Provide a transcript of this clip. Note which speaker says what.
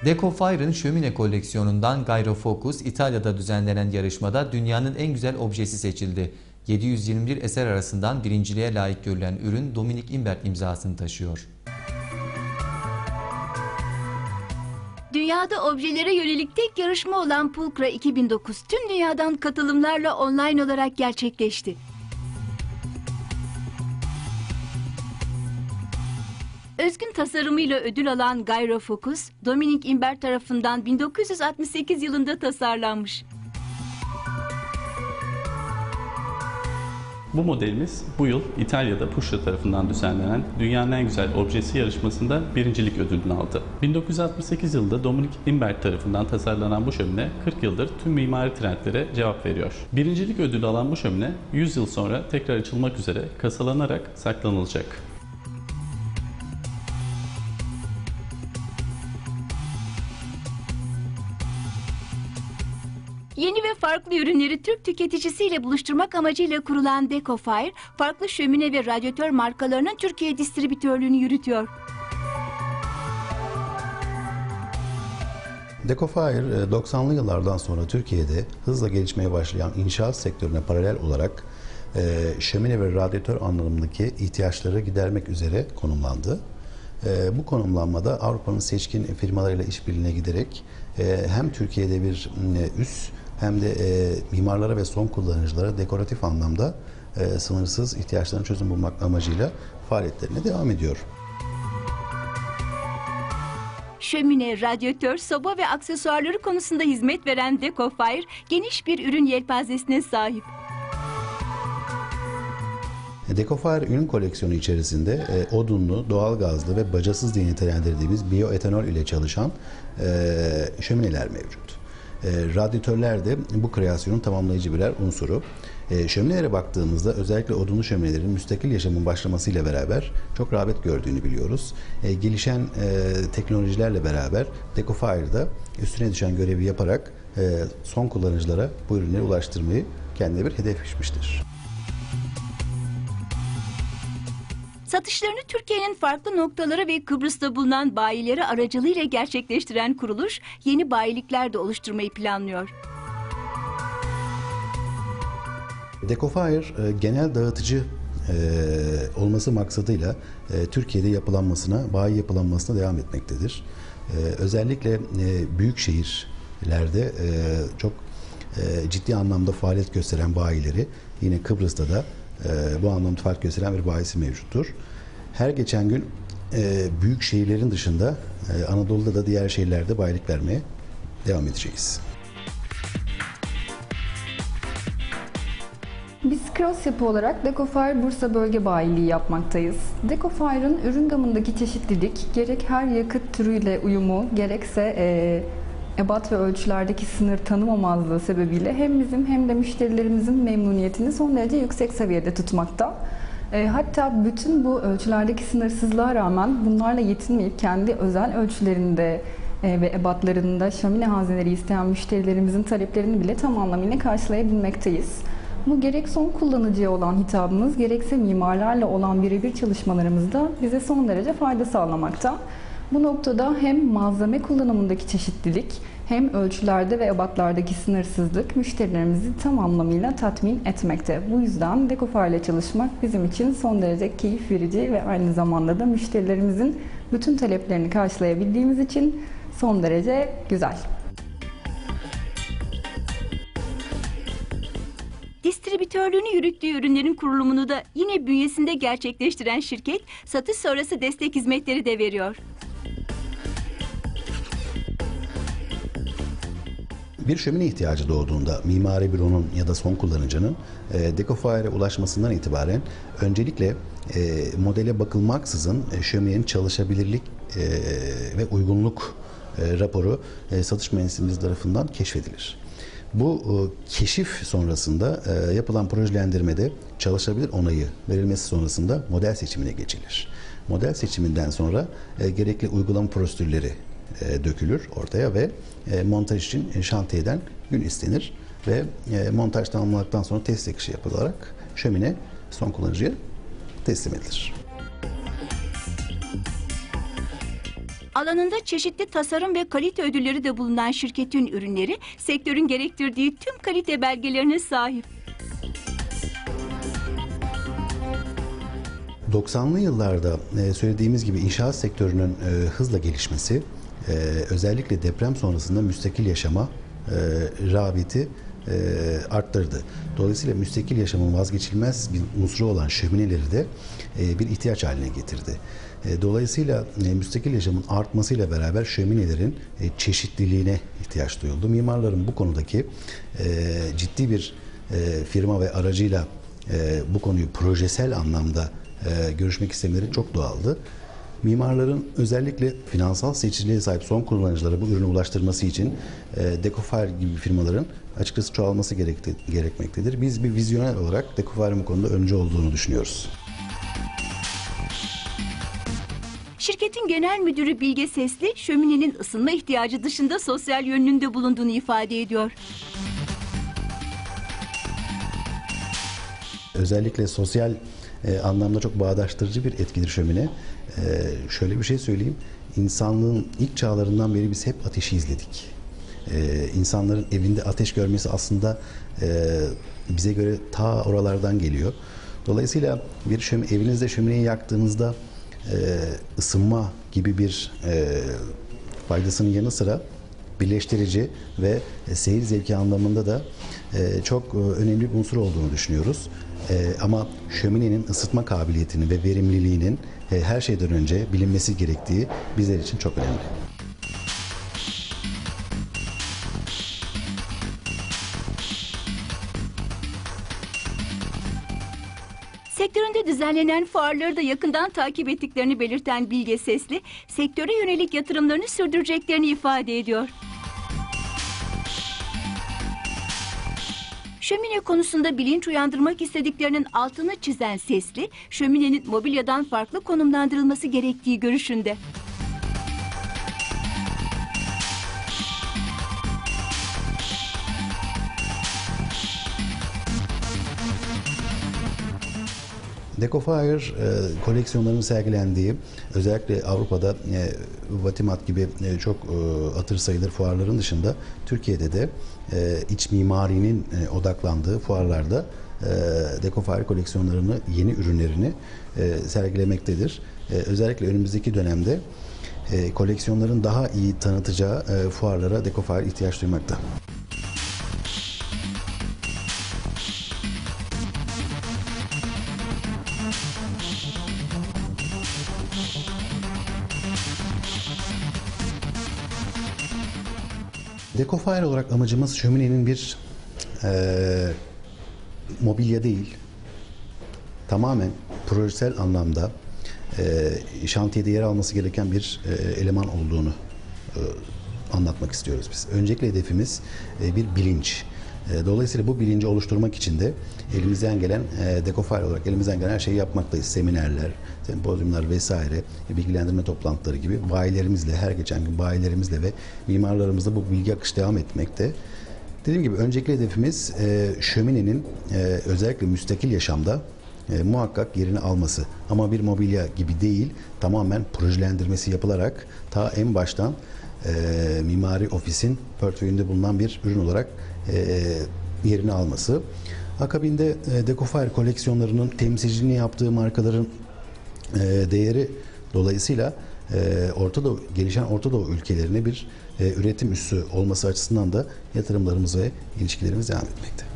Speaker 1: Decofire'ın şömine koleksiyonundan Gyrofocus, İtalya'da düzenlenen yarışmada dünyanın en güzel objesi seçildi. 721 eser arasından birinciliğe layık görülen ürün Dominic Imbert imzasını taşıyor.
Speaker 2: Dünyada objelere yönelik tek yarışma olan Pulcra 2009 tüm dünyadan katılımlarla online olarak gerçekleşti. Özgün tasarımıyla ödül alan Gyrofocus, Dominic Imbert tarafından 1968 yılında tasarlanmış.
Speaker 3: Bu modelimiz bu yıl İtalya'da Puscia tarafından düzenlenen Dünyanın en güzel objesi yarışmasında birincilik ödülünü aldı. 1968 yılında Dominic Imbert tarafından tasarlanan bu şömine 40 yıldır tüm mimari trendlere cevap veriyor. Birincilik ödülü alan bu şömine 100 yıl sonra tekrar açılmak üzere kasalanarak saklanılacak.
Speaker 2: Yeni ve farklı ürünleri Türk tüketicisiyle buluşturmak amacıyla kurulan Decofire, farklı şömine ve radyatör markalarının Türkiye distribütörlüğünü yürütüyor.
Speaker 4: Decofire, 90'lı yıllardan sonra Türkiye'de hızla gelişmeye başlayan inşaat sektörüne paralel olarak şömine ve radyatör anlamındaki ihtiyaçları gidermek üzere konumlandı. Bu konumlanmada Avrupa'nın seçkin firmalarıyla işbirliğine giderek hem Türkiye'de bir üs hem de mimarlara ve son kullanıcılara dekoratif anlamda sınırsız ihtiyaçlarını çözüm bulmak amacıyla faaliyetlerine devam ediyor.
Speaker 2: Şömine, radyatör, soba ve aksesuarları konusunda hizmet veren Decofire, geniş bir ürün yelpazesine sahip.
Speaker 4: Decofire ürün koleksiyonu içerisinde odunlu, doğalgazlı ve bacasız diye nitelendirdiğimiz biyoetanol ile çalışan şömineler mevcut. Radyatörler de bu kreasyonun tamamlayıcı birer unsuru. Şöminelere baktığımızda özellikle odunlu şöminelerin müstakil yaşamın başlamasıyla beraber çok rağbet gördüğünü biliyoruz. Gelişen teknolojilerle beraber Decofire'da üstüne düşen görevi yaparak son kullanıcılara bu ürünleri ulaştırmayı kendine bir hedef biçmiştir.
Speaker 2: Satışlarını Türkiye'nin farklı noktaları ve Kıbrıs'ta bulunan bayileri aracılığıyla gerçekleştiren kuruluş, yeni bayilikler de oluşturmayı planlıyor.
Speaker 4: Decofire genel dağıtıcı olması maksadıyla Türkiye'de yapılanmasına, bayi yapılanmasına devam etmektedir. Özellikle büyük şehirlerde çok ciddi anlamda faaliyet gösteren bayileri, yine Kıbrıs'ta da bu anlamda faaliyet gösteren bir bayisi mevcuttur. Her geçen gün büyük şehirlerin dışında Anadolu'da da diğer şehirlerde bayilik vermeye devam edeceğiz.
Speaker 5: Biz Cross Yapı olarak Decofire Bursa Bölge Bayiliği yapmaktayız. Decofire'ın ürün gamındaki çeşitlilik, gerek her yakıt türüyle uyumu, gerekse ebat ve ölçülerdeki sınır tanımamazlığı sebebiyle hem bizim hem de müşterilerimizin memnuniyetini son derece yüksek seviyede tutmakta. Hatta bütün bu ölçülerdeki sınırsızlığa rağmen bunlarla yetinmeyip kendi özel ölçülerinde ve ebatlarında şömine hazineleri isteyen müşterilerimizin taleplerini bile tam anlamıyla karşılayabilmekteyiz. Bu gerek son kullanıcıya olan hitabımız, gerekse mimarlarla olan birebir çalışmalarımızda bize son derece fayda sağlamakta. Bu noktada hem malzeme kullanımındaki çeşitlilik, hem ölçülerde ve ebatlardaki sınırsızlık müşterilerimizi tam anlamıyla tatmin etmekte. Bu yüzden Decofire ile çalışmak bizim için son derece keyif verici ve aynı zamanda da müşterilerimizin bütün taleplerini karşılayabildiğimiz için son derece güzel.
Speaker 2: Distribütörlüğünü yürüttüğü ürünlerin kurulumunu da yine bünyesinde gerçekleştiren şirket, satış sonrası destek hizmetleri de veriyor.
Speaker 4: Bir şömine ihtiyacı doğduğunda mimari büronun ya da son kullanıcının Decofire'e ulaşmasından itibaren öncelikle modele bakılmaksızın şöminenin çalışabilirlik ve uygunluk raporu satış mühendisimiz tarafından keşfedilir. Bu keşif sonrasında yapılan projelendirmede çalışabilir onayı verilmesi sonrasında model seçimine geçilir. Model seçiminden sonra gerekli uygulama prosedürleri dökülür ortaya ve montaj için şantiyeden gün istenir ve montaj tamamlandıktan sonra test akışı yapılarak şömine son kullanıcıya teslim edilir.
Speaker 2: Alanında çeşitli tasarım ve kalite ödülleri de bulunan şirketin ürünleri sektörün gerektirdiği tüm kalite belgelerine sahip.
Speaker 4: 90'lı yıllarda söylediğimiz gibi inşaat sektörünün hızla gelişmesi özellikle deprem sonrasında müstakil yaşama rağbeti arttırdı. Dolayısıyla müstakil yaşamın vazgeçilmez bir unsuru olan şömineleri de bir ihtiyaç haline getirdi. Dolayısıyla müstakil yaşamın artmasıyla beraber şöminelerin çeşitliliğine ihtiyaç duyuldu. Mimarların bu konudaki ciddi bir firma ve aracıyla bu konuyu projesel anlamda görüşmek istemeleri çok doğaldı. Mimarların özellikle finansal seçiciliğe sahip son kullanıcılara bu ürünü ulaştırması için Decofire gibi firmaların açıkçası çoğalması gerekmektedir. Biz bir vizyoner olarak Decofire'ın bu konuda öncü olduğunu düşünüyoruz.
Speaker 2: Şirketin genel müdürü Bilge Sesli, şöminenin ısınma ihtiyacı dışında sosyal yönünün de bulunduğunu ifade ediyor.
Speaker 4: Özellikle sosyal anlamda çok bağdaştırıcı bir etkidir şömine. Şöyle bir şey söyleyeyim. İnsanlığın ilk çağlarından beri biz hep ateşi izledik. İnsanların evinde ateş görmesi aslında bize göre ta oralardan geliyor. Dolayısıyla bir evinizde şömineyi yaktığınızda ısınma gibi bir faydasının yanı sıra birleştirici ve seyir zevki anlamında da çok önemli bir unsur olduğunu düşünüyoruz. Ama şöminenin ısıtma kabiliyetini ve verimliliğinin her şeyden önce bilinmesi gerektiği bizler için çok önemli.
Speaker 2: Sektöründe düzenlenen fuarları da yakından takip ettiklerini belirten Bilge Sesli, sektöre yönelik yatırımlarını sürdüreceklerini ifade ediyor. Şömine konusunda bilinç uyandırmak istediklerinin altını çizen Sesli, şöminenin mobilyadan farklı konumlandırılması gerektiği görüşünde.
Speaker 4: Decofire koleksiyonlarının sergilendiği, özellikle Avrupa'da Vatimat gibi çok hatır sayılır fuarların dışında Türkiye'de de iç mimarinin odaklandığı fuarlarda Decofire koleksiyonlarını, yeni ürünlerini sergilemektedir. Özellikle önümüzdeki dönemde koleksiyonların daha iyi tanıtacağı fuarlara Decofire ihtiyaç duymakta. Decofire olarak amacımız şöminenin bir mobilya değil, tamamen projesel anlamda şantiyede yer alması gereken bir eleman olduğunu anlatmak istiyoruz biz. Öncelikle hedefimiz bir bilinç. Dolayısıyla bu bilinci oluşturmak için de elimizden gelen, Decofire olarak elimizden gelen her şeyi yapmaktayız. Seminerler, sempozyumlar vesaire, bilgilendirme toplantıları gibi bayilerimizle, her geçen gün bayilerimizle ve mimarlarımızla bu bilgi akışı devam etmekte. Dediğim gibi öncelikli hedefimiz şöminenin özellikle müstakil yaşamda muhakkak yerini alması. Ama bir mobilya gibi değil, tamamen projelendirmesi yapılarak ta en baştan mimari ofisin portföyünde bulunan bir ürün olarak yerini alması. Akabinde Decofire koleksiyonlarının temsilciliğini yaptığı markaların değeri dolayısıyla gelişen Orta Doğu ülkelerine bir üretim üssü olması açısından da yatırımlarımız ve ilişkilerimiz devam etmekte.